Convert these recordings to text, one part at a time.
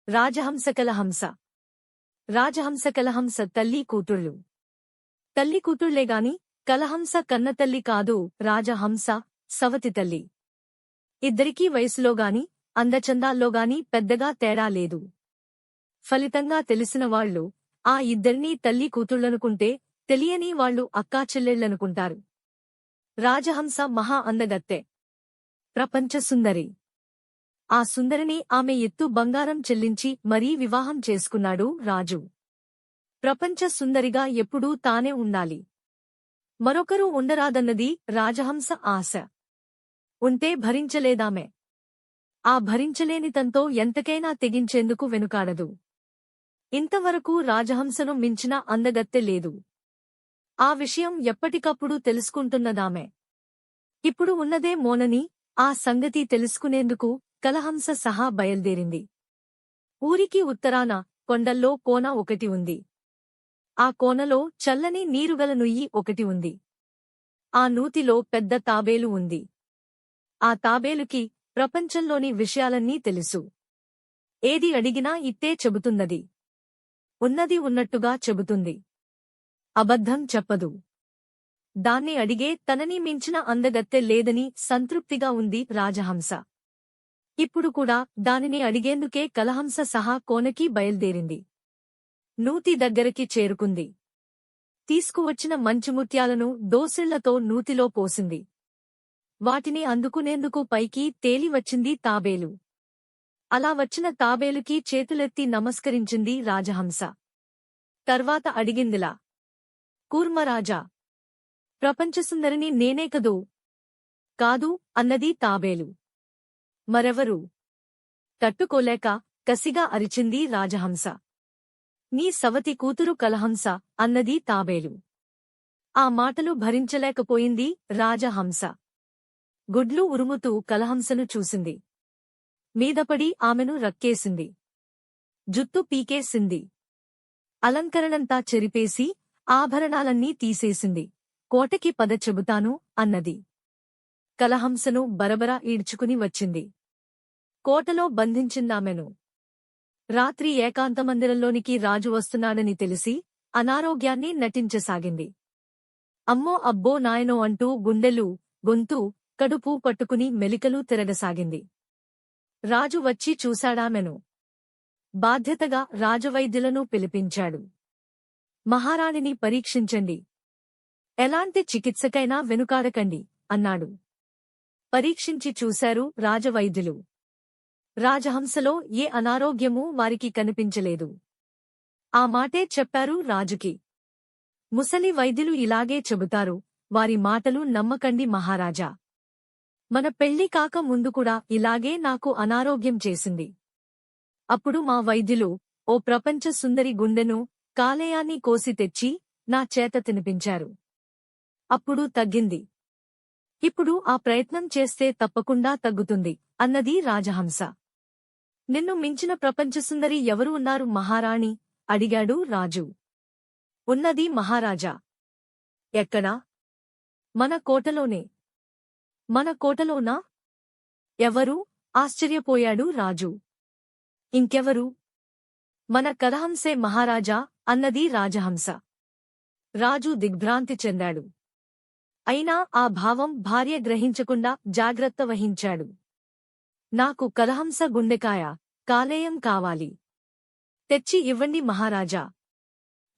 రాజహంస కలహంస. రాజహంస కలహంస తల్లి కూతుళ్ళు. తల్లి కూతుళ్లేగాని కలహంస కన్నతల్లి కాదు. రాజహంస సవతి తల్లి. ఇద్దరికీ వయసులోగాని అందచందాల్లోగాని పెద్దగా తేడా లేదు. ఫలితంగా తెలిసినవాళ్లు ఆ ఇద్దరినీ తల్లి కూతుళ్లనుకుంటే తెలియని వాళ్లు అక్కా చెల్లెళ్లనుకుంటారు. రాజహంస మహా అందగత్తె. ప్రపంచ సుందరి. ఆ సుందరిని ఆమె ఎత్తు బంగారం చెల్లించి మరీ వివాహం చేసుకున్నాడు రాజు. ప్రపంచ సుందరిగా ఎప్పుడూ తానే ఉండాలి. మరొకరు ఉండరాదన్నది రాజహంస ఆశ. ఉంటే భరించలేదామె. ఆ భరించలేనితంతో ఎంతకైనా తెగించేందుకు వెనుకాడదు. ఇంతవరకు రాజహంసను మించిన అందగత్తె లేదు. ఆ విషయం ఎప్పటికప్పుడు తెలుసుకుంటున్నదామె. ఇప్పుడు ఉన్నదే మోనని ఆ సంగతి తెలుసుకునేందుకు కలహంస సహా బయల్దేరింది. ఊరికి ఉత్తరాన కొండల్లో కోన ఒకటి ఉంది. ఆ కోనలో చల్లని నీరుగల నుయ్యి ఒకటి ఉంది. ఆ నూతిలో పెద్ద తాబేలు ఉంది. ఆ తాబేలుకి ప్రపంచంలోని విషయాలన్నీ తెలుసు. ఏది అడిగినా ఇట్టే చెబుతున్నది. ఉన్నది ఉన్నట్టుగా చెబుతుంది. అబద్ధం చెప్పదు. దాన్ని అడిగే తనని మించిన అందగత్తె లేదని సంతృప్తిగా ఉంది రాజహంస. ఇప్పుడు కూడా దానిని అడిగేందుకే కలహంస సహా కోనకి బయల్దేరింది. నూతి దగ్గరికి చేరుకుంది. తీసుకువచ్చిన మంచిముత్యాలను దోసిళ్లతో నూతిలో పోసింది. వాటిని అందుకునేందుకు పైకి తేలివచ్చింది తాబేలు. అలా వచ్చిన తాబేలుకి చేతులెత్తి నమస్కరించింది రాజహంస. తర్వాత అడిగిందిలా, కూర్మరాజా, ప్రపంచసుందరిని నేనే కదూ? కాదు అన్నది తాబేలు. మరెవరు? తట్టుకోలేక కసిగా అరిచింది రాజహంస. నీ సవతి కూతురు కలహంస అన్నది తాబేలు. ఆ మాటలు భరించలేకపోయింది రాజహంస. గుడ్లు ఉరుముతూ కలహంసను చూసింది. మీదపడి ఆమెను రక్కేసింది. జుత్తు పీకేసింది. అలంకరణంతా చెరిపేసి ఆభరణాలన్నీ తీసేసింది. కోటకి పద చెబుతాను అన్నది. కలహంసను బరబరా ఈడ్చుకుని వచ్చింది. కోటలో బంధించిందామెను. రాత్రి ఏకాంతమందిరంలోనికి రాజు వస్తున్నాడని తెలిసి అనారోగ్యాన్ని నటించసాగింది. అమ్మో అబ్బో నాయనో అంటూ గుండెలు, గొంతు, కడుపు పట్టుకుని మెలికలు తిరగసాగింది. రాజు వచ్చి చూశాడామెను. బాధ్యతగా రాజవైద్యులను పిలిపించాడు. మహారాణిని పరీక్షించండి. ఎలాంటి చికిత్సకైనా వెనుకాడకండి అన్నాడు. పరీక్షించి చూశారు రాజవైద్యులు. రాజహంసలో ఏ అనారోగ్యమూ వారికి కనిపించలేదు. ఆ మాటే చెప్పారు రాజుకి. ముసలి వైద్యులు ఇలాగే చెబుతారు, వారి మాటలు నమ్మకండి మహారాజా. మన పెళ్లి కాక ముందు కూడా ఇలాగే నాకు అనారోగ్యం చేసింది. అప్పుడు మా వైద్యులు ఓ ప్రపంచ సుందరి గుండెను, కాలేయాన్ని కోసి తెచ్చి నా చేత తినిపించారు. అప్పుడు తగ్గింది. ఇప్పుడు ఆ ప్రయత్నం చేస్తే తప్పకుండా తగ్గుతుంది అన్నది రాజహంస. నిన్ను మించిన ప్రపంచసుందరి ఎవరు ఉన్నారు మహారాణి? అడిగాడు రాజు. ఉన్నది మహారాజా. ఎక్కడా? మన కోటలోనే. మన కోటలోనా? ఎవరు? ఆశ్చర్యపోయాడు రాజు. ఇంకెవరు? మన కలహంసే మహారాజా అన్నది రాజహంస. రాజు దిగ్భ్రాంతి చెందాడు. అయినా ఆ భావం భార్య గ్రహించకుండా జాగ్రత్త వహించాడు. నాకు కలహంస గుండెకాయ, కాలేయం కావాలి. తెచ్చి ఇవ్వండి మహారాజా.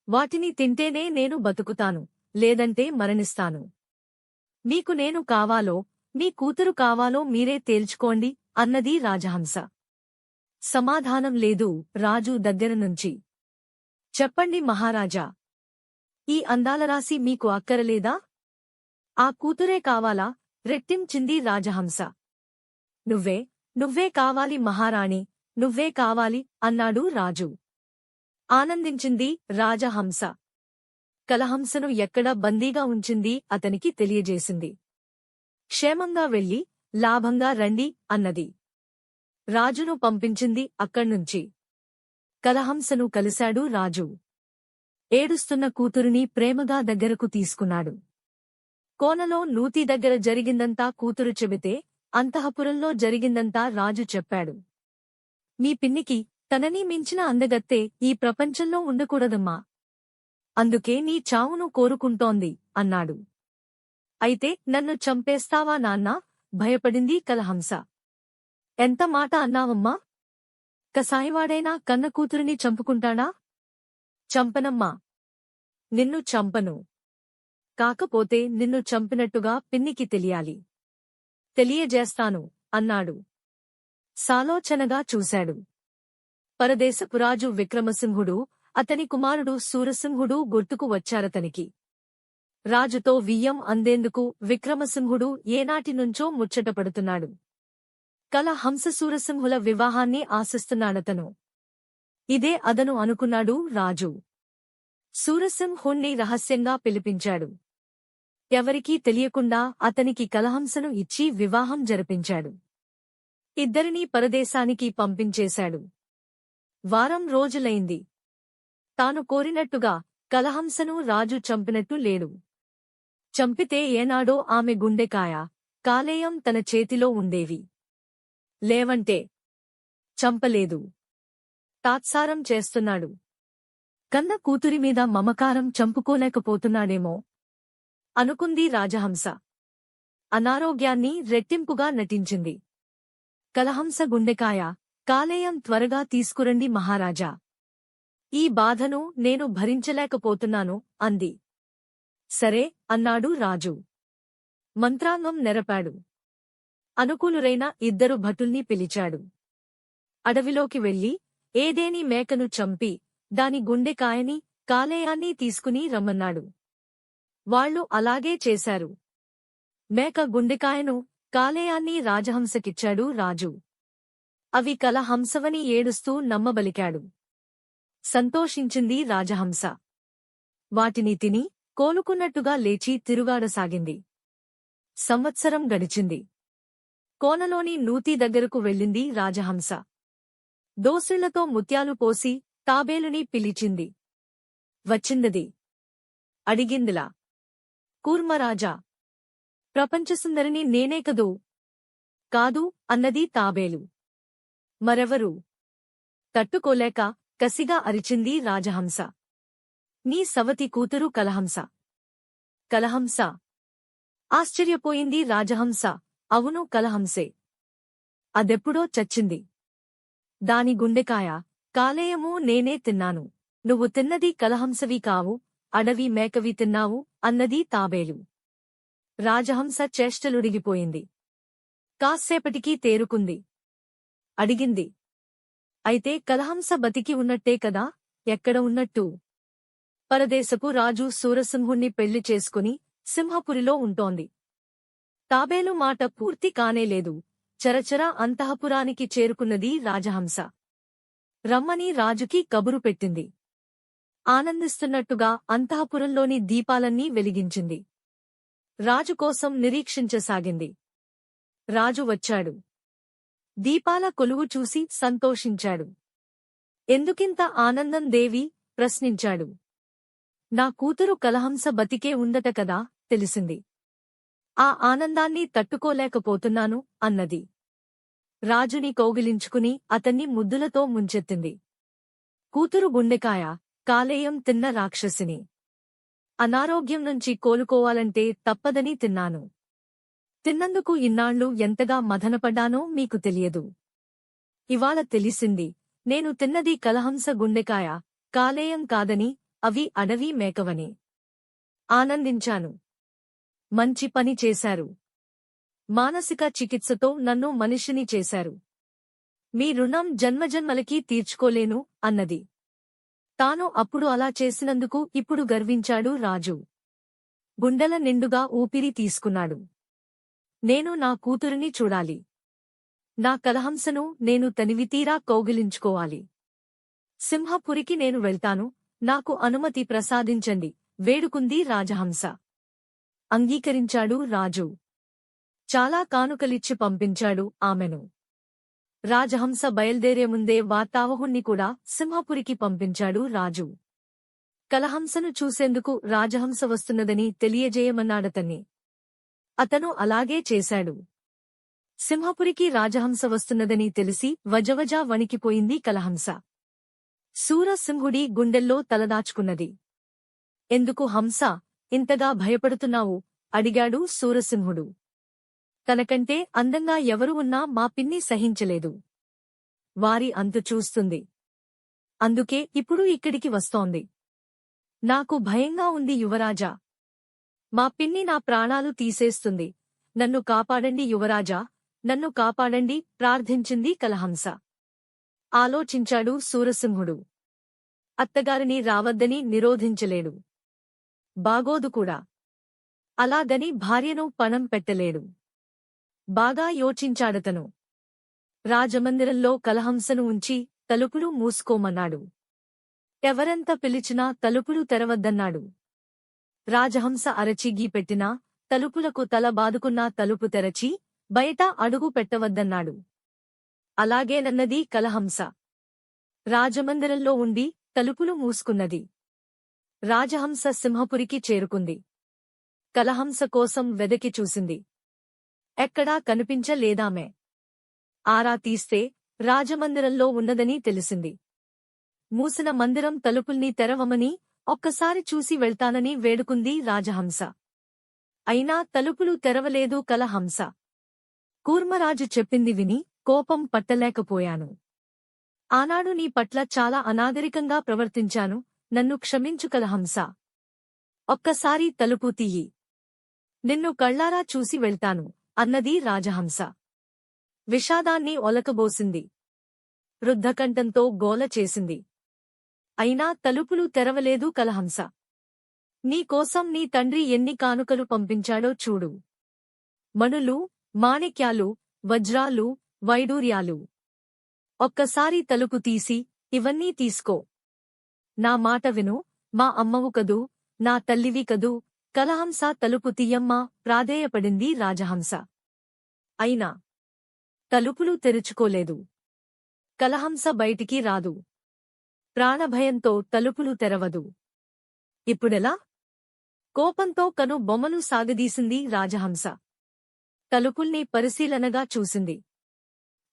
వాటిని తింటేనే నేను బతుకుతాను, లేదంటే మరణిస్తాను. మీకు నేను కావాలో, మీ కూతురు కావాలో మీరే తేల్చుకోండి అన్నది రాజహంస. సమాధానం లేదు రాజు దగ్గరనుంచి. చెప్పండి మహారాజా. ఈ అందాలరాశి మీకు అక్కరలేదా? ఆ కూతురే కావాలా? రెట్టించింది రాజహంస. నువ్వే కావాలి మహారాణి, నువ్వే కావాలి అన్నాడు రాజు. ఆనందించింది రాజహంస. కలహంసను ఎక్కడ బందీగా ఉంచింది అతనికి తెలియజేసింది. క్షేమంగా వెళ్ళి లాభంగా రండి అన్నది. రాజును పంపించింది అక్కడ్నుంచి. కలహంసను కలిశాడు రాజు. ఏడుస్తున్న కూతురిని ప్రేమగా దగ్గరకు తీసుకున్నాడు. కోనలో నూతి దగ్గర జరిగిందంతా కూతురు చెబితే అంతఃపురంలో జరిగిందంతా రాజు చెప్పాడు. మీ పిన్నికి తనని మించిన అందగత్తె ఈ ప్రపంచంలో ఉండకూడదమ్మా. అందుకే నీ చావును కోరుకుంటోంది అన్నాడు. అయితే నన్ను చంపేస్తావా నాన్నా? భయపడింది కలహంస. ఎంత మాట అన్నావమ్మా? కసాయివాడైనా కన్న కూతురిని చంపుకుంటాడా? చంపనమ్మా. నిన్ను చంపను. కాకపోతే నిన్ను చంపినట్టుగా పిన్నికి తెలియాలి. తెలియజేస్తాను అన్నాడు. సాలోచనగా చూశాడు. పరదేశపురాజు విక్రమసింహుడు, అతని కుమారుడు సూరసింహుడు గుర్తుకు వచ్చారతనికి. రాజుతో వియ్యం అందేందుకు విక్రమసింహుడు ఏనాటినుంచో ముచ్చటపడుతున్నాడు. కలహంస సూరసింహుల వివాహాన్ని ఆశిస్తున్నాడతను. ఇదే అదను అనుకున్నాడు రాజు. సూరసింహుణ్ణి రహస్యంగా పిలిపించాడు. ఎవరికీ తెలియకుండా అతనికి కలహంసను ఇచ్చి వివాహం జరిపించాడు. ఇద్దరినీ పరదేశానికి పంపించేశాడు. వారం రోజులైంది. తాను కోరినట్టుగా కలహంసను రాజు చంపినట్టు లేడు. చంపితే ఏనాడో ఆమె గుండెకాయ, కాలేయం తన చేతిలో ఉండేవి. లేవంటే చంపలేదు. తాత్సారం చేస్తున్నాడు. కన్న కూతురిమీద మమకారం చంపుకోలేకపోతున్నాడేమో అనుకుంది రాజహంస. అనారోగ్యాన్ని రెట్టింపుగా నటించింది. కలహంస గుండెకాయ, కాలేయం త్వరగా తీసుకురండి మహారాజా. ఈ బాధను నేను భరించలేకపోతున్నాను అంది. సరే అన్నాడు రాజు. మంత్రాంగం నెరపాడు. అనుకూలురైన ఇద్దరు భటుల్ని పిలిచాడు. అడవిలోకి వెళ్లి ఏదేని మేకను చంపి దాని గుండెకాయని, కాలేయాన్ని తీసుకుని రమ్మన్నాడు. వాళ్లు అలాగే చేశారు. మేక గుండెకాయను, కాలేయాన్ని రాజహంసకిచ్చాడు రాజు. అవి కలహంసవని ఏడుస్తూ నమ్మబలికాడు. సంతోషించింది రాజహంస. వాటిని తిని కోలుకున్నట్టుగా లేచి తిరుగాడసాగింది. సంవత్సరం గడిచింది. కోనలోని నూతి దగ్గరకు వెళ్ళింది రాజహంస. దోసిళ్లతో ముత్యాలు పోసి తాబేలుని పిలిచింది. వచ్చిందది. అడిగిందిలా, కూర్మరాజా, ప్రపంచసుందరిని నేనే కదూ? కాదు అన్నది తాబేలు. మరెవరు? తట్టుకోలేక కసిగా అరిచింది రాజహంస. నీ సవతి కూతురు కలహంస. కలహంస? ఆశ్చర్యపోయింది రాజహంస. అవును, కలహంసే. అదెప్పుడో చచ్చింది. దాని గుండెకాయ, కాలేయమూ నేనే తిన్నాను. నువ్వు తిన్నది కలహంసవి కావు, అడవి మేకవి తిన్నావు అన్నది తాబేలు. రాజహంస చేష్టలుడిగిపోయింది. కాస్సేపటికి తేరుకుంది. అడిగింది, అయితే కలహంస బతికి ఉన్నట్టే కదా? ఎక్కడ ఉన్నట్టు? పరదేశపు రాజు సూరసింహుణ్ణి పెళ్లి చేసుకుని సింహపురిలో ఉంటోంది. తాబేలు మాట పూర్తి కానేలేదు. చరచరా అంతఃపురానికి చేరుకున్నది రాజహంస. రమ్మని రాజుకి కబురు పెట్టింది. ఆనందిస్తున్నట్టుగా అంతఃపురంలోని దీపాలన్నీ వెలిగించింది. రాజుకోసం నిరీక్షించసాగింది. రాజు వచ్చాడు. దీపాల కొలువు చూసి సంతోషించాడు. ఎందుకింత ఆనందం దేవి? ప్రశ్నించాడు. నా కూతురు కలహంస బతికే ఉందట కదా, తెలిసింది. ఆ ఆనందాన్ని తట్టుకోలేకపోతున్నాను అన్నది. రాజుని కౌగిలించుకుని అతన్ని ముద్దులతో ముంచెత్తింది. కూతురు గుండెకాయ, కాలేయం తిన్న రాక్షసిని. అనారోగ్యం నుంచి కోలుకోవాలంటే తప్పదని తిన్నాను. తిన్నందుకు ఇన్నాళ్లు ఎంతగా మదనపడ్డానో మీకు తెలియదు. ఇవాళ తెలిసింది, నేను తిన్నది కలహంస గుండెకాయ, కాలేయం కాదని, అవి అడవి మేకవని. ఆనందించాను. మంచి పని చేశారు. మానసిక చికిత్సతో నన్ను మనిషిని చేశారు. మీ రుణం జన్మజన్మలకీ తీర్చుకోలేను అన్నది. తాను అప్పుడు అలా చేసినందుకు ఇప్పుడు గర్వించాడు రాజు. గుండెల నిండుగా ఊపిరి తీసుకున్నాడు. నేను నా కూతురిని చూడాలి. నా కలహంసను నేను తనివితీరా కౌగిలించుకోవాలి. సింహపురికి నేను వెళ్తాను, నాకు అనుమతి ప్రసాదించండి వేడుకుంది రాజహంస. అంగీకరించాడు రాజు. చాలా కానుకలిచ్చి పంపించాడు ఆమెను. రాజహంస బయల్దేరే ముందే వార్తావహుణ్ణి కూడా సింహపురికి పంపించాడు రాజు. కలహంసను చూసేందుకు రాజహంస వస్తున్నదని తెలియజేయమన్నాడతన్ని. అతను అలాగే చేశాడు. సింహపురికి రాజహంస వస్తున్నదని తెలిసి వజవజా వణికిపోయింది కలహంస. శూరసింహుడి గుండెల్లో తలదాచుకున్నది. ఎందుకు హంసా, ఇంతగా భయపడుతున్నావు? అడిగాడు శూరసింహుడు. తనకంటే అందంగా ఎవరు ఉన్నా మా పిన్ని సహించలేదు. వారి అంతు చూస్తుంది. అందుకే ఇప్పుడు ఇక్కడికి వస్తోంది. నాకు భయంగా ఉంది యువరాజా. మా పిన్ని నా ప్రాణాలు తీసేస్తుంది. నన్ను కాపాడండి యువరాజా, నన్ను కాపాడండి ప్రార్థించింది కలహంస. ఆలోచించాడు శూరసింహుడు. అత్తగారిని రావద్దని నిరోధించలేడు. బాగోదు కూడా. అలాగని భార్యను పణం పెట్టలేడు. బాగా యోచించాడతను. రాజమందిరంలో కలహంసను ఉంచి తలుపులు మూసుకోమన్నాడు. ఎవరెంత పిలిచినా తలుపులు తెరవద్దన్నాడు. రాజహంస అరచి గీపెట్టినా, తలుపులకు తల బాదుకున్నా తలుపు తెరచి బయట అడుగు పెట్టవద్దన్నాడు. అలాగేనన్నది కలహంస. రాజమందిరంలో ఉండి తలుపులు మూసుకున్నది. రాజహంస సింహపురికి చేరుకుంది. కలహంస కోసం వెదకి చూసింది. ఎక్కడా కనిపించలేదామె. ఆరా తీస్తే రాజమందిరంలో ఉన్నదని తెలిసింది. మూసిన మందిరం తలుపుల్ని తెరవమని ఒక్కసారి చూసి వెళ్తానని వేడుకుంది రాజహంస. అయినా తలుపులు తెరవలేదు కలహంస. కూర్మరాజు చెప్పింది విని కోపం పట్టలేకపోయాను. ఆనాడు నీ పట్ల చాలా అనాగరికంగా ప్రవర్తించాను, నన్ను క్షమించు కలహంస. ఒక్కసారి తలుపు తీయి. నిన్ను కళ్ళారా చూసి వెళ్తాను అన్నది రాజహంస. విషాదాన్ని ఒలకబోసింది. రుద్ధకంఠంతో గోల చేసింది. అయినా తలుపులు తెరవలేదు కలహంస. నీకోసం నీ తండ్రి ఎన్ని కానుకలు పంపించాడో చూడు. మణులు, మాణిక్యాలు, వజ్రాలు, వైడూర్యాలు. ఒక్కసారి తలుపు తీసి ఇవన్నీ తీసుకో. నా మాట విను, మా అమ్మవు కదూ, నా తల్లివి కదూ. కలహంస తలుపు తీయమ్మా ప్రాధేయపడింది రాజహంస. అయినా తలుపులు తెరుచుకోలేదు. కలహంస బయటికి రాదు. ప్రాణభయంతో తలుపులు తెరవదు. ఇప్పుడెలా? కోపంతో కను బొమ్మను సాగదీసింది రాజహంస. తలుపుల్ని పరిశీలనగా చూసింది.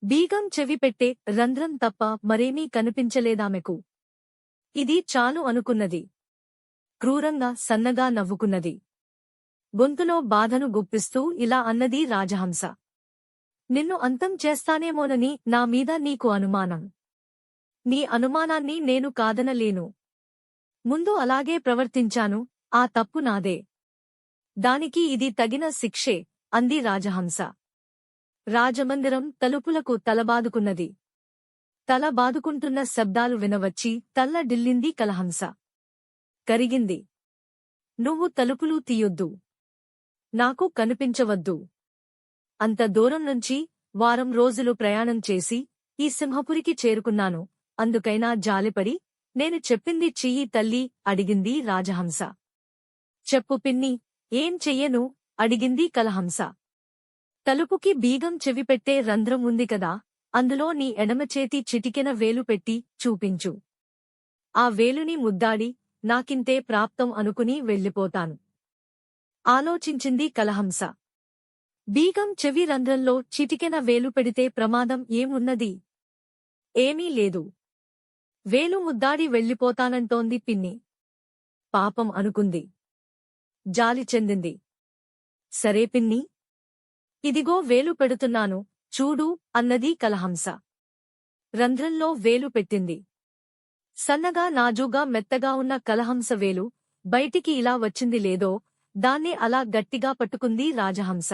బీగం చెవి పెట్టే రంధ్రం తప్ప మరేమీ కనిపించలేదామెకు. ఇది చాలు అనుకున్నది. క్రూరంగా సన్నగా నవ్వుకున్నది. గొంతులో బాధను గుప్పిస్తూ ఇలా అన్నది రాజహంస. నిన్ను అంతం చేస్తానేమోనని నా మీద నీకు అనుమానం. నీ అనుమానాన్ని నేను కాదనలేను. ముందు అలాగే ప్రవర్తించాను, ఆ తప్పు నాదే. దానికి ఇది తగిన శిక్షే అంది రాజహంస. రాజమందిరం తలుపులకు తలబాదుకున్నది. తల బాదుకుంటున్న శబ్దాలు వినవచ్చి తల్లడిల్లింది కలహంస. కరిగింది. నువ్వు తలుపులు తీయొద్దు. నాకు కనిపించవద్దు. అంత దూరం నుంచి వారం రోజులు ప్రయాణం చేసి ఈ సింహపురికి చేరుకున్నాను, అందుకైనా జాలిపడి నేను చెప్పింది చెయ్యి తల్లీ అడిగింది రాజహంస. చెప్పు పిన్ని, ఏం చెయ్యను అడిగింది కలహంస. తలుపుకి బీగం చెవిపెట్టే రంధ్రం ఉంది కదా, అందులో నీ ఎడమచేతి చిటికెన వేలు పెట్టి చూపించు. ఆ వేలుని ముద్దాడి నాకింతే ప్రాప్తం అనుకుని వెళ్ళిపోతాను. ఆలోచించింది కలహంస. బీగం చెవి రంధ్రంలో చిటికెన వేలు పెడితే ప్రమాదం ఏమున్నది? ఏమీ లేదు. వేలు ముద్దాడి వెళ్ళిపోతానంటోంది పిన్ని. పాపం అనుకుంది. జాలి చెందింది. సరే పిన్ని, ఇదిగో వేలు పెడుతున్నాను చూడు అన్నది కలహంస. రంధ్రంలో వేలు పెట్టింది. సన్నగా నాజూగా మెత్తగా ఉన్న కలహంస వేలు బయటికి ఇలా వచ్చింది లేదో, దాన్ని అలా గట్టిగా పట్టుకుంది రాజహంస.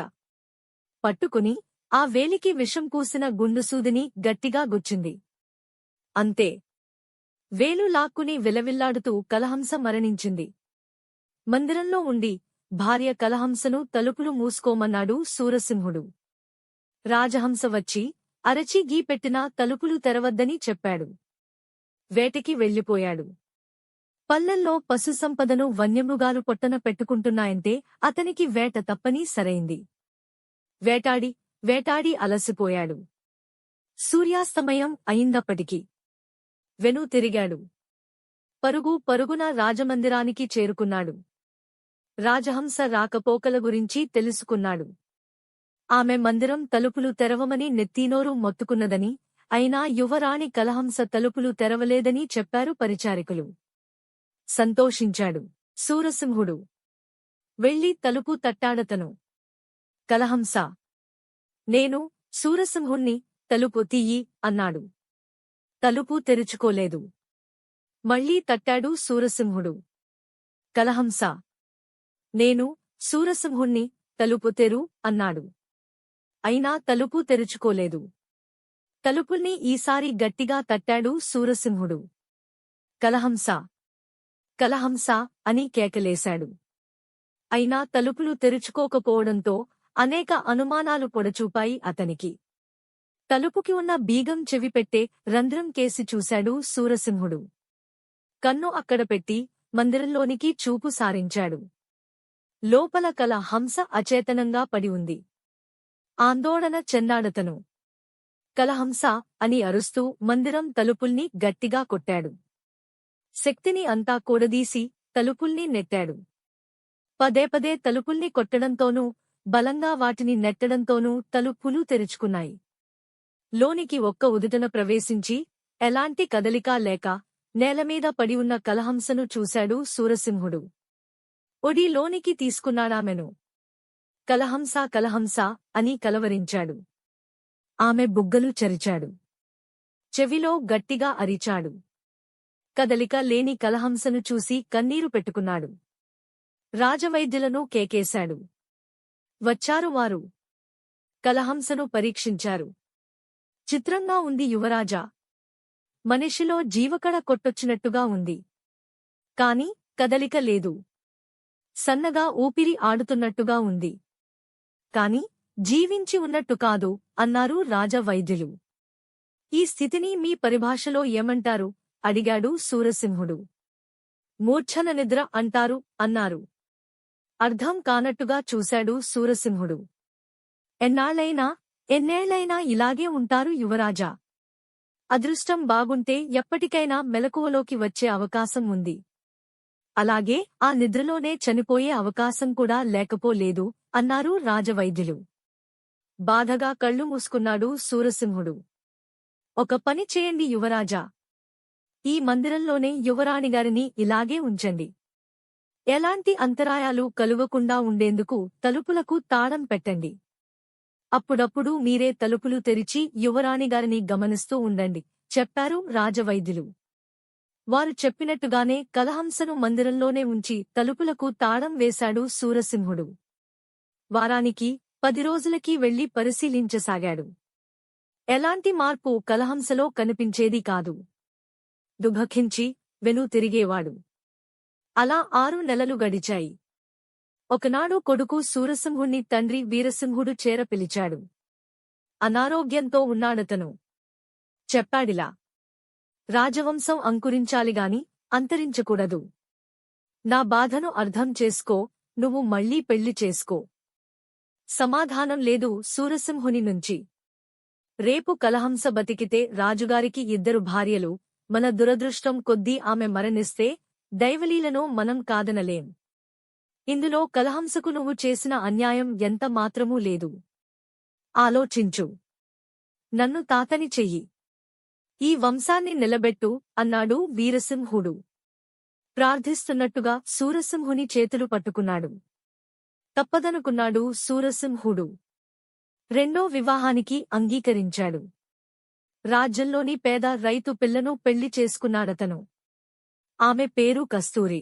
పట్టుకుని ఆ వేలికి విషం పూసిన గుండుసూదిని గట్టిగా గుచ్చింది. అంతే. వేలు లాక్కుని విలవిల్లాడుతూ కలహంస మరణించింది. మందిరంలో ఉండి భార్య కలహంసను తలుపులు మూసుకోమన్నాడు శూరసింహుడు. రాజహంస వచ్చి అరచి గీపెట్టినా తలుపులు తెరవద్దని చెప్పాడు. వేటకి వెళ్ళిపోయాడు. పల్లెల్లో పశుసంపదను వన్యమృగాలు పొట్టన పెట్టుకుంటున్నాయంటే అతనికి వేట తప్పని సరైంది. వేటాడి వేటాడి అలసిపోయాడు. సూర్యాస్తమయం అయిందప్పటికి వెను తిరిగాడు. పరుగు పరుగున రాజమందిరానికి చేరుకున్నాడు. రాజహంస రాకపోకల గురించి తెలుసుకున్నాడు. ఆమె మందిరం తలుపులు తెరవమని నెత్తీనోరు మొత్తుకున్నదని, అయినా యువరాణి కలహంస తలుపులు తెరవలేదని చెప్పారు పరిచారికులు. సంతోషించాడు శూరసింహుడు. వెళ్ళి తలుపు తట్టాడతను. కలహంస, నేను శూరసింహుణ్ణి, తలుపు తీయి అన్నాడు. తలుపు తెరుచుకోలేదు. మళ్ళీ తట్టాడు శూరసింహుడు. కలహంస, నేను శూరసింహుణ్ణి, తలుపు తెరు అన్నాడు. అయినా తలుపు తెరుచుకోలేదు. తలుపుల్ని ఈసారి గట్టిగా తట్టాడు శూరసింహుడు. కలహంస, కలహంస అని కేకలేశాడు. అయినా తలుపులు తెరుచుకోకపోవడంతో అనేక అనుమానాలు పొడచూపాయి అతనికి. తలుపుకి ఉన్న బీగం చెవిపెట్టే రంధ్రం కేసి చూశాడు శూరసింహుడు. కన్ను అక్కడ పెట్టి మందిరంలోనికి చూపు సారించాడు. లోపల కలహంస అచేతనంగా పడి ఉంది. ఆందోళన చెందాడతను. కలహంస అని అరుస్తూ మందిరం తలుపుల్ని గట్టిగా కొట్టాడు. శక్తిని అంతా కూడదీసి తలుపుల్ని నెట్టాడు. పదేపదే తలుపుల్ని కొట్టడంతోనూ, బలంగా వాటిని నెట్టడంతోనూ తలుపులు తెరుచుకున్నాయి. లోనికి ఒక్క ఉదుటన ప్రవేశించి, ఎలాంటి కదలికా లేక, నేలమీద పడి ఉన్న కలహంసను చూశాడు శూరసింహుడు. ఒడి లోనికి తీసుకున్నాడామెను. కలహంస కలహంస అని కలవరించాడు. ఆమె బుగ్గలు చరిచాడు. చెవిలో గట్టిగా అరిచాడు. కదలిక లేని కలహంసను చూసి కన్నీరు పెట్టుకున్నాడు. రాజవైద్యులను కేకేశాడు. వచ్చారు వారు. కలహంసను పరీక్షించారు. చిత్రంగా ఉంది యువరాజా. మనిషిలో జీవకళ కొట్టొచ్చినట్టుగా ఉంది. కాని కదలిక లేదు. సన్నగా ఊపిరి ఆడుతున్నట్టుగా ఉంది. కాని జీవించి ఉన్నట్టు కాదు అన్నారు రాజవైద్యులు. ఈ స్థితిని మీ పరిభాషలో ఏమంటారు అడిగాడు శూరసింహుడు. మూర్ఛన నిద్ర అంటారు అన్నారు. అర్థం కానట్టుగా చూశాడు శూరసింహుడు. ఎన్నేళ్లైనా ఇలాగే ఉంటారు యువరాజా. అదృష్టం బాగుంటే ఎప్పటికైనా మెలకువలోకి వచ్చే అవకాశం ఉంది. అలాగే ఆ నిద్రలోనే చనిపోయే అవకాశం కూడా లేకపోలేదు అన్నారు రాజవైద్యులు. బాధగా కళ్ళు మూసుకున్నాడు శూరసింహుడు. ఒక పని చేయండి యువరాజా. ఈ మందిరంలోనే యువరాణిగారిని ఇలాగే ఉంచండి. ఎలాంటి అంతరాయాలు కలుగకుండా ఉండేందుకు తలుపులకు తాళం పెట్టండి. అప్పుడప్పుడు మీరే తలుపులు తెరిచి యువరాణిగారిని గమనిస్తూ ఉండండి చెప్పారు రాజవైద్యులు. వారు చెప్పినట్టుగానే కలహంసను మందిరంలోనే ఉంచి తలుపులకు తాళం వేశాడు శూరసింహుడు. వారానికి 10 రోజులకి వెళ్లి పరిశీలించసాగాడు. ఎలాంటి మార్పు కలహంసలో కనిపించేది కాదు. దుఃఖించి వెనుతిరిగేవాడు. అలా 6 నెలలు గడిచాయి. ఒకనాడు కొడుకు శూరసింహుణ్ణి తండ్రి వీరసింహుడు చేర పిలిచాడు. అనారోగ్యంతో ఉన్నాడతను. చెప్పాడిలా. రాజవంశం అంకురించాలిగాని అంతరించకూడదు. నా బాధను అర్థం చేసుకో, నువ్వు మళ్లీ పెళ్లి చేసుకో. సమాధానం లేదు శూరసింహుని నుంచి. రేపు కలహంస బతికితే రాజుగారికి 2 భార్యలు, మన దురదృష్టం కొద్దీ ఆమె మరణిస్తే దైవలీలను మనం కాదనలేం. ఇందులో కలహంసకు నువ్వు చేసిన అన్యాయం ఎంత మాత్రమూ లేదు. ఆలోచించు. నన్ను తాతని చెయ్యి. ఈ వంశాన్ని నిలబెట్టు అన్నాడు వీరసింహుడు. ప్రార్థిస్తున్నట్టుగా శూరసింహుని చేతులు పట్టుకున్నాడు. తప్పదనుకున్నాడు శూరసింహుడు. రెండో వివాహానికి అంగీకరించాడు. రాజ్యంలోని పేద రైతు పిల్లను పెళ్లి చేసుకున్నాడతను. ఆమె పేరు కస్తూరి.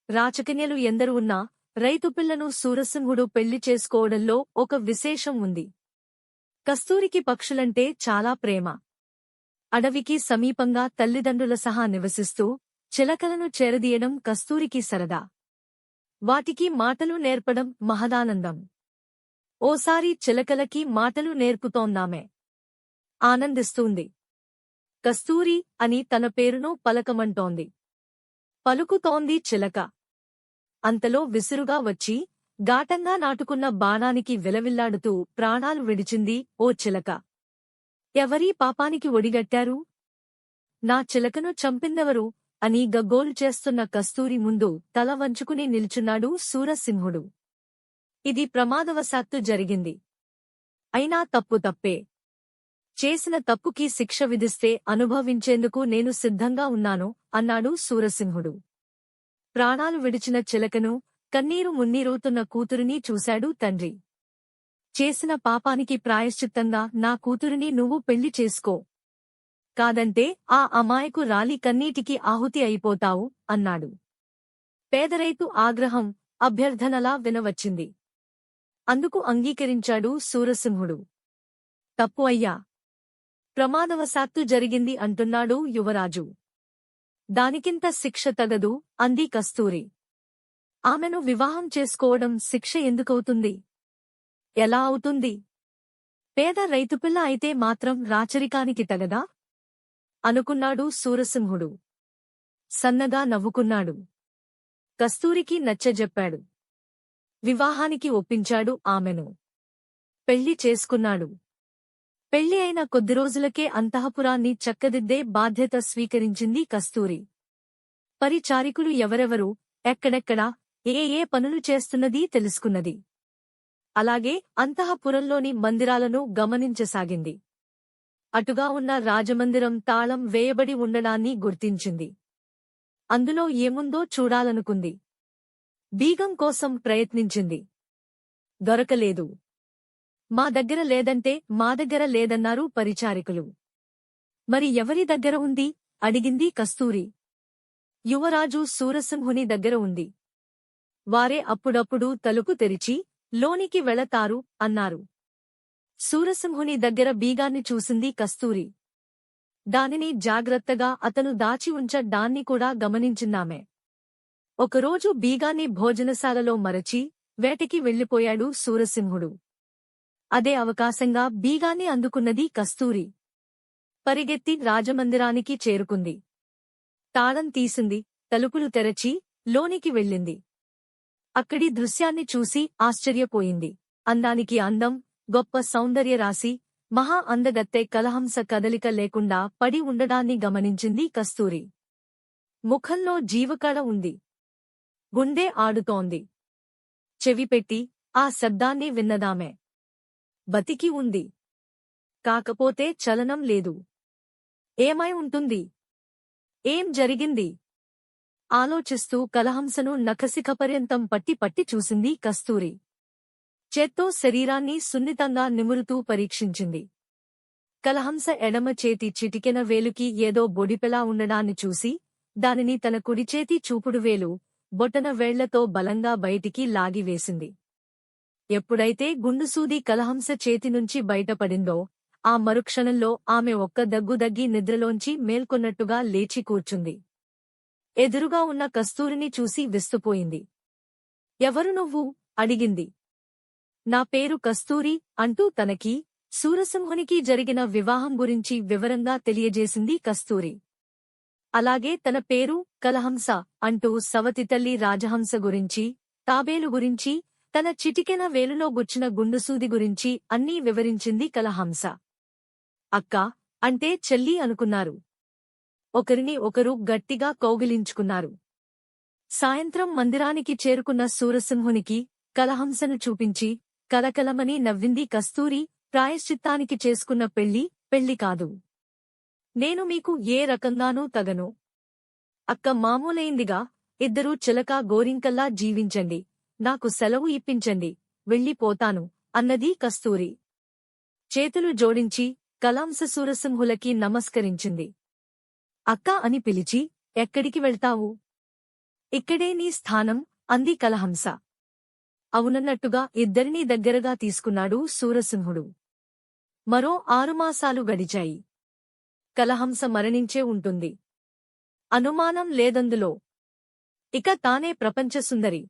రాచకన్యలు ఎందరు ఉన్నా రైతు పిల్లను శూరసింహుడు పెళ్లి చేసుకోవడంలో ఒక విశేషం ఉంది. కస్తూరికి పక్షులంటే చాలా ప్రేమ. అడవికి సమీపంగా తల్లిదండ్రుల సహా నివసిస్తూ చిలకలను చేరదీయడం కస్తూరికి సరదా. వాటికి మాటలు నేర్పడం మహదానందం. ఓసారి చిలకలకి మాటలు నేర్పుతోందామె. ఆనందిస్తూంది. కస్తూరి అని తన పేరును పలకమంటోంది. పలుకుతోంది చిలక. అంతలో విసురుగా వచ్చి ఘాటంగా నాటుకున్న బాణానికి విలవిల్లాడుతూ ప్రాణాలు విడిచింది ఓ చిలక. ఎవరీ పాపానికి ఒడిగట్టారు? నా చిలకను చంపిందెవరు అని గగ్గోలు చేస్తున్న కస్తూరి ముందు తల వంచుకుని నిల్చున్నాడు శూరసింహుడు. ఇది ప్రమాదవశాత్తు జరిగింది. అయినా తప్పు తప్పే. చేసిన తప్పుకి శిక్ష విధిస్తే అనుభవించేందుకు నేను సిద్ధంగా ఉన్నాను అన్నాడు సూరసింహుడు. ప్రాణాలు విడిచిన చిలకను, కన్నీరు మున్నీరవుతున్న కూతురిని చూశాడు తండ్రి. చేసిన పాపానికి ప్రాయశ్చిత్తంగా నా కూతురిని నువ్వు పెళ్లి చేసుకో. కాదంటే ఆ అమాయకు రాలి కన్నీటికి ఆహుతి అయిపోతావు అన్నాడు. పేదరైతు ఆగ్రహం, అభ్యర్థనలా వినవచ్చింది. అందుకు అంగీకరించాడు సూరసింహుడు. తప్పు అయ్యా. ప్రమాదవశాత్తు జరిగింది అంటున్నాడు యువరాజు. దానికింత శిక్ష తగదు అంది కస్తూరి. ఆమెను వివాహం చేసుకోవడం శిక్ష ఎందుకవుతుంది? ఎలా అవుతుంది? పేద రైతుపిల్ల అయితే మాత్రం రాచరికానికి తగదా? అనుకున్నాడు సూరసింహుడు. సన్నగా నవ్వుకున్నాడు. కస్తూరికి నచ్చజెప్పాడు. వివాహానికి ఒప్పించాడు ఆమెను. పెళ్లి చేసుకున్నాడు. పెళ్లి అయిన కొద్ది రోజులకే అంతఃపురాన్ని చక్కదిద్దే బాధ్యత స్వీకరించింది కస్తూరి. పరిచారికులు ఎవరెవరు, ఎక్కడెక్కడ, ఏ ఏ పనులు చేస్తున్నదీ తెలుసుకున్నది. అలాగే అంతఃపురంలోని మందిరాలను గమనించసాగింది. అటుగా ఉన్న రాజమందిరం తాళం వేయబడి ఉండడాన్ని గుర్తించింది. అందులో ఏముందో చూడాలనుకుంది. బీగం కోసం ప్రయత్నించింది. దొరకలేదు. మా దగ్గర లేదంటే మా దగ్గర లేదన్నారు పరిచారికులు. మరి ఎవరి దగ్గర ఉంది అడిగింది కస్తూరి. యువరాజు సూరసింహుని దగ్గర ఉంది. వారే అప్పుడప్పుడు తలుపు తెరిచి లోనికి వెళతారు అన్నారు. సూరసింహుని దగ్గర బీగాన్ని చూసింది కస్తూరి. దానిని జాగ్రత్తగా అతను దాచి ఉంచడాన్ని కూడా గమనించిందామె. ఒకరోజు బీగాన్ని భోజనశాలలో మరచి వేటకి వెళ్లిపోయాడు సూరసింహుడు. అదే అవకాశంగా బీగాన్ని అందుకున్నది కస్తూరి. పరిగెత్తి రాజమందిరానికి చేరుకుంది. తాళం తీసింది, తలుపులు తెరచి లోనికి వెళ్ళింది. అక్కడి దృశ్యాన్ని చూసి ఆశ్చర్యపోయింది. అందానికి అందం, గొప్ప సౌందర్యరాశి, మహా అందగత్తె కలహంస కదలిక లేకుండా పడి ఉండడాన్ని గమనించింది కస్తూరి. ముఖంలో జీవకళ ఉంది. గుండె ఆడుతోంది. చెవిపెట్టి ఆ శబ్దాన్ని విన్నదామె. బతికి ఉంది. కాకపోతే చలనం లేదు. ఏమై ఉంటుంది? ఏం జరిగింది? ఆలోచిస్తూ కలహంసను నఖశిఖపర్యంతం పట్టి పట్టి చూసింది కస్తూరి. చేత్తో శరీరాన్ని సున్నితంగా నిమురుతూ పరీక్షించింది. కలహంస ఎడమ చేతి చిటికెన వేలుకి ఏదో బొడిపెలా ఉండడాన్ని చూసి దానిని తన కుడిచేతి చూపుడు వేలు, బొటన వేళ్లతో బలంగా బయటికి లాగివేసింది. ఎప్పుడైతే గుండుసూది కలహంస చేతినుంచి బయటపడిందో ఆ మరుక్షణంలో ఆమె ఒక్క దగ్గుదగ్గి నిద్రలోంచి మేల్కొన్నట్టుగా లేచి కూర్చుంది. ఎదురుగా ఉన్న కస్తూరిని చూసి విస్తుపోయింది. ఎవరు నువ్వు? అడిగింది. నా పేరు కస్తూరి అంటూ తనకి, సూరసింహునికి జరిగిన వివాహం గురించి వివరంగా తెలియజేసింది కస్తూరి. అలాగే తన పేరు కలహంస అంటూ సవతితల్లి రాజహంస గురించి, తాబేలు గురించి, తన చిటికెన వేలులో గుచ్చిన గుండుసూది గురించి అన్నీ వివరించింది కలహంస. అక్క అంటే చెల్లి అనుకున్నారు. ఒకరిని ఒకరు గట్టిగా కౌగిలించుకున్నారు. సాయంత్రం మందిరానికి చేరుకున్న సూరసింహునికి కలహంసను చూపించి కలకలమని నవ్వింది కస్తూరి. ప్రాయశ్చిత్తానికి చేసుకున్న పెళ్లి కాదు. నేను మీకు ఏ రకంగానూ తగను. అక్క మామూలైందిగా, ఇద్దరూ చిలక గోరింకల్లా జీవించండి, నాకు సెలవు ఇప్పించండి, వెళ్ళిపోతాను అన్నది కస్తూరి. చేతులు జోడించి కలహంస సూరసింహులకి నమస్కరించింది. అక్క అని పిలిచి, ఎక్కడికి వెళ్తావు? ఇక్కడే నీ స్థానం అంది కలహంస. అవునన్నట్టుగా ఇద్దరినీ దగ్గరగా తీసుకున్నాడు సూరసింహుడు. మరో 6 మాసాలు గడిచాయి. కలహంస మరణించే ఉంటుంది. అనుమానం లేదందులో. ఇక తానే ప్రపంచసుందరి.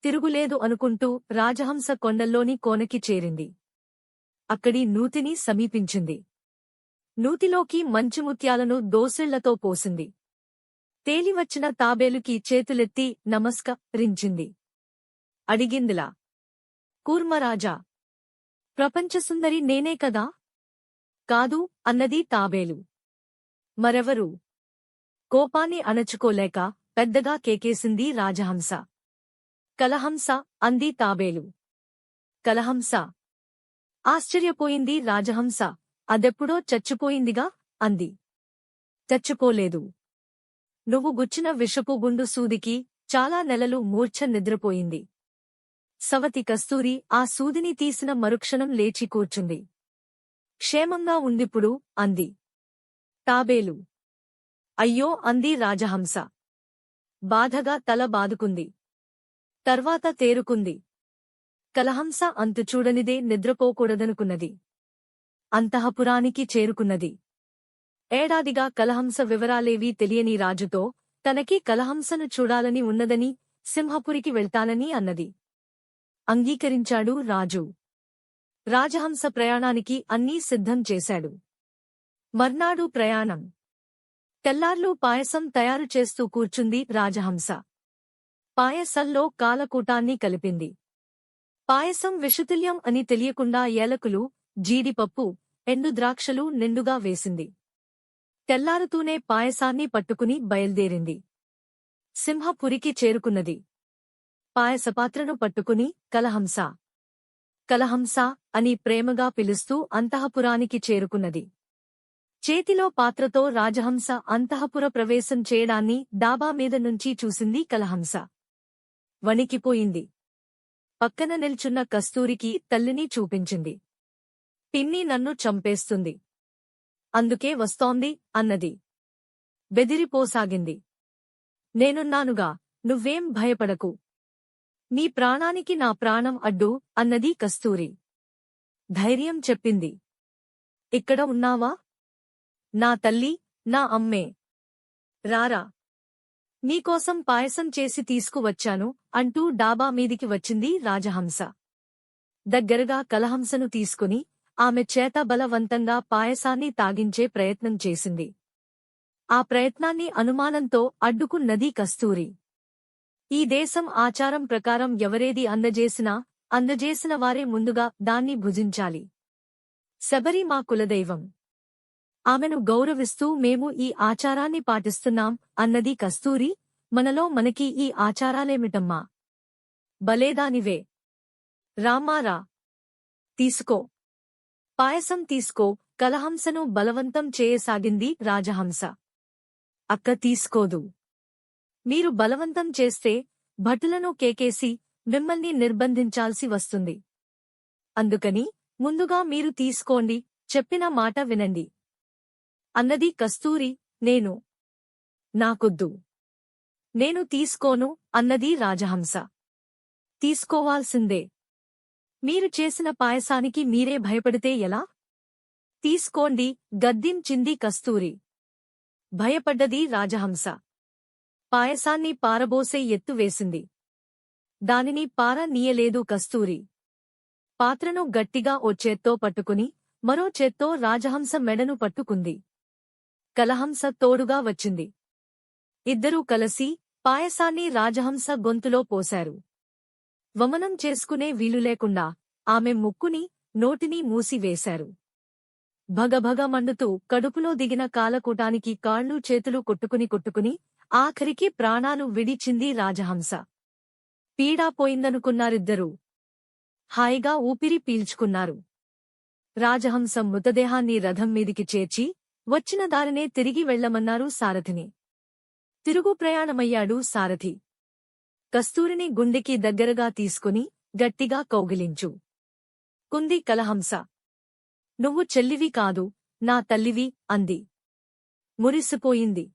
తిరుగులేదు అనుకుంటూ రాజహంస కొండల్లోని కోనకి చేరింది. అక్కడి నూతిని సమీపించింది. నూతిలోకి మంచిముత్యాలను దోసిళ్లతో పోసింది. తేలివచ్చిన తాబేలుకి చేతులెత్తి నమస్కరించింది. అడిగిందిలా, కూర్మరాజా, ప్రపంచసుందరి నేనే కదా? కాదు అన్నది తాబేలు. మరెవరు? కోపాన్ని అణచుకోలేక పెద్దగా కేకేసింది రాజహంస. కలహంస అంది తాబేలు. కలహంస ఆశ్చర్యపోయింది రాజహంస. అదెప్పుడో చచ్చిపోయిందిగా అంది. చచ్చిపోలేదు. నువ్వు గుచ్చిన విషపు గుండు సూదికి చాలా నెలలు మూర్ఛ నిద్రపోయింది. సవతి కస్తూరి ఆ సూదిని తీసిన మరుక్షణం లేచి కూర్చుంది. క్షేమంగా ఉందిప్పుడు అంది. తాబేలు. అయ్యో అంది రాజహంస. బాధగా తల బాదుకుంది. తర్వాత తేరుకుంది. కలహంస అంతుచూడనిదే నిద్రపోకూడదనుకున్నది. అంతఃపురానికి చేరుకున్నది. ఏడాదిగా కలహంస వివరాలేవీ తెలియని రాజుతో తనకి కలహంసను చూడాలని ఉన్నదని, సింహపురికి వెళ్తానని అన్నది. అంగీకరించాడు రాజు. రాజహంస ప్రయాణానికి అన్నీ సిద్ధం చేశాడు. మర్నాడు ప్రయాణం. తెల్లార్లు పాయసం తయారు చేస్తూ కూర్చుంది రాజహంస. పాయసంలో కాలకూటాన్ని కలిపింది. పాయసం విషతుల్యం అని తెలియకుండా ఏలకులు, జీడిపప్పు, ఎండుద్రాక్షలు నిండుగా వేసింది. తెల్లారుతూనే పాయసాన్ని పట్టుకుని బయల్దేరింది. సింహపురికి చేరుకున్నది. పాయసపాత్రను పట్టుకుని కలహంస, కలహంస అని ప్రేమగా పిలుస్తూ అంతఃపురానికి చేరుకున్నది. చేతిలో పాత్రతో రాజహంస అంతఃపుర ప్రవేశం చేయడాన్ని డాబా మీద నుంచి చూసింది కలహంస. వణికిపోయింది. పక్కన నిల్చున్న కస్తూరికి తల్లిని చూపించింది. పిన్ని నన్ను చంపేస్తుంది. అందుకే వస్తోంది అన్నది. బెదిరిపోసాగింది. నేనున్నానుగా, నువ్వేం భయపడకు. నీ ప్రాణానికి నా ప్రాణం అడ్డు అన్నది కస్తూరి. ధైర్యం చెప్పింది. ఇక్కడ ఉన్నావా? నా తల్లి, నా అమ్మే. రారా. నీకోసం పాయసం చేసి తీసుకువచ్చాను అంటూ డాబా మీదికి వచ్చింది రాజహంస. దగ్గరగా కలహంసను తీసుకుని ఆమె చేత బలవంతంగా పాయసాన్ని తాగించే ప్రయత్నం చేసింది. ఆ ప్రయత్నాన్ని అనుమానంతో అడ్డుకున్నది కస్తూరి. ఈ దేశం ఆచారం ప్రకారం ఎవరేది అందజేసిన వారే ముందుగా దాన్ని భుజించాలి. శబరి మా కులదైవం. ఆమెను గౌరవిస్తూ మేము ఈ ఆచారాన్ని పాటిస్తున్నాం అన్నది కస్తూరి. మనలో మనకి ఈ ఆచారాలేమిటమ్మా? బలేదానివే. రామారా. తీసుకో. పాయసం తీసుకో. కలహంసను బలవంతం చేయసాగింది రాజహంస. అక్క తీసుకోదు. మీరు బలవంతం చేస్తే భటులను కేకేసి మిమ్మల్ని నిర్బంధించాల్సి వస్తుంది. అందుకని ముందుగా మీరు తీసుకోండి, చెప్పిన మాట వినండి అన్నది కస్తూరి. నాకొద్దు. నేను తీసుకోను అన్నది రాజహంస. తీసుకోవాల్సిందే. మీరు చేసిన పాయసానికి మీరే భయపడితే ఎలా? తీసుకోండి గద్దించింది కస్తూరి. భయపడ్డది రాజహంస. పాయసాన్ని పారబోసే ఎత్తు వేసింది. దానిని పారనీయలేదు కస్తూరి. పాత్రను గట్టిగా ఓ చేత్తో పట్టుకుని మరో చేత్తో రాజహంస మెడను పట్టుకుంది. కలహంస తోడుగా వచ్చింది. ఇద్దరూ కలసి పాయసాన్ని రాజహంస గొంతులో పోశారు. వమనం చేసుకునే వీలులేకుండా ఆమె ముక్కుని, నోటిని మూసివేశారు. భగభగ మండుతూ కడుపులో దిగిన కాలకూటానికి కాళ్ళు చేతులు కొట్టుకుని ఆఖరికి ప్రాణాలు విడిచింది రాజహంస. పీడా పోయిందనుకున్నారిద్దరూ. హాయిగా ఊపిరి పీల్చుకున్నారు. రాజహంస మృతదేహాన్ని రథం మీదికి చేర్చి వచ్చిన దారినే తిరిగి వెళ్లమన్నారు సారథిని. తిరుగు ప్రయాణమయ్యాడు సారథి. కస్తూరిని గుండెకి దగ్గరగా తీసుకుని గట్టిగా కౌగిలించు కుంది కలహంస. నువ్వు చెల్లివి కాదు, నా తల్లివి అంది. మురిసిపోయింది.